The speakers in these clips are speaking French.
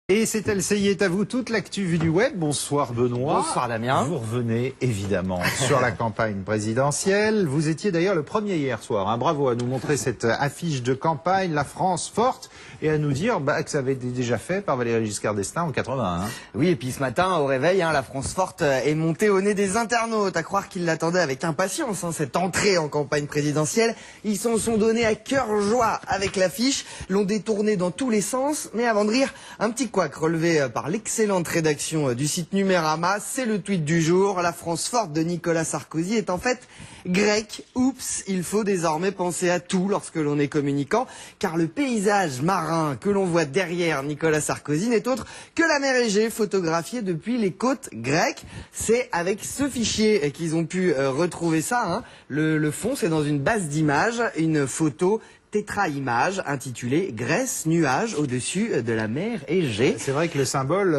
Et c'est LCI est à vous, toute l'actu vue du web. Bonsoir Benoît. Bonsoir Damien. Vous revenez évidemment sur la campagne présidentielle. Vous étiez d'ailleurs le premier hier soir. Hein. Bravo à nous montrer cette affiche de campagne, la France forte, et à nous dire que ça avait été déjà fait par Valéry Giscard d'Estaing en 81. Hein. Oui, et puis ce matin, au réveil, la France forte est montée au nez des internautes. À croire qu'ils l'attendaient avec impatience, cette entrée en campagne présidentielle. Ils s'en sont donnés à cœur joie avec l'affiche, l'ont détournée dans tous les sens. Mais avant de rire, un petit couac relevé par l'excellente rédaction du site Numérama, c'est le tweet du jour. La France forte de Nicolas Sarkozy est en fait grecque. Oups, il faut désormais penser à tout lorsque l'on est communicant, car le paysage marin que l'on voit derrière Nicolas Sarkozy n'est autre que la mer Égée photographiée depuis les côtes grecques. C'est avec ce fichier qu'ils ont pu retrouver ça. Le fond, c'est dans une base d'images, une photo tétra-image intitulée Grèce nuage au-dessus de la mer Égée. C'est vrai que le symbole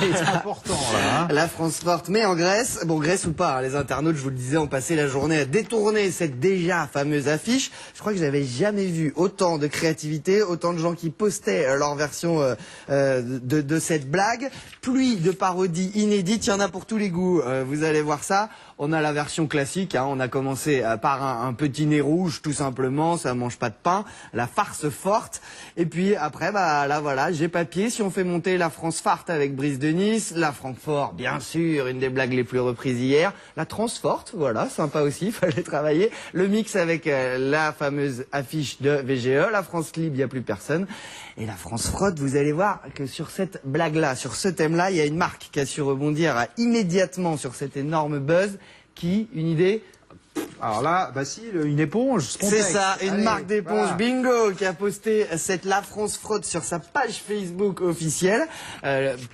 est important là. Hein. La France forte, mais en Grèce. Bon, Grèce ou pas, les internautes, je vous le disais, ont passé la journée à détourner cette déjà fameuse affiche. Je crois que je n'avais jamais vu autant de créativité, autant de gens qui postaient leur version de cette blague. Pluie de parodies inédites, il y en a pour tous les goûts. Vous allez voir ça. On a la version classique, on a commencé par un petit nez rouge, tout simplement, ça mange pas de pain, la farce forte. Et puis après, là voilà, j'ai papier, si on fait monter la France farce avec Brice de Nice, la Francfort, bien sûr, une des blagues les plus reprises hier, la Transforte, voilà, sympa aussi, fallait travailler, le mix avec la fameuse affiche de VGE, la France libre, il n'y a plus personne, et la France frotte, vous allez voir que sur cette blague-là, sur ce thème-là, il y a une marque qui a su rebondir immédiatement sur cet énorme buzz. Qui, une idée? Alors là, une éponge. C'est ça, une marque d'éponge, bingo, qui a posté cette La France frotte sur sa page Facebook officielle.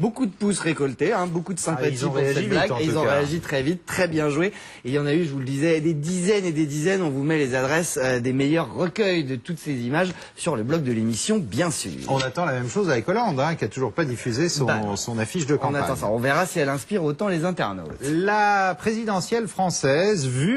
Beaucoup de pouces récoltés, beaucoup de sympathie pour cette blague. Et ils ont réagi très vite, très bien joué. Et il y en a eu, je vous le disais, des dizaines et des dizaines. On vous met les adresses des meilleurs recueils de toutes ces images sur le blog de l'émission, bien sûr. On attend la même chose avec Hollande, qui a toujours pas diffusé son affiche de campagne. On attend ça. On verra si elle inspire autant les internautes. La présidentielle française, vue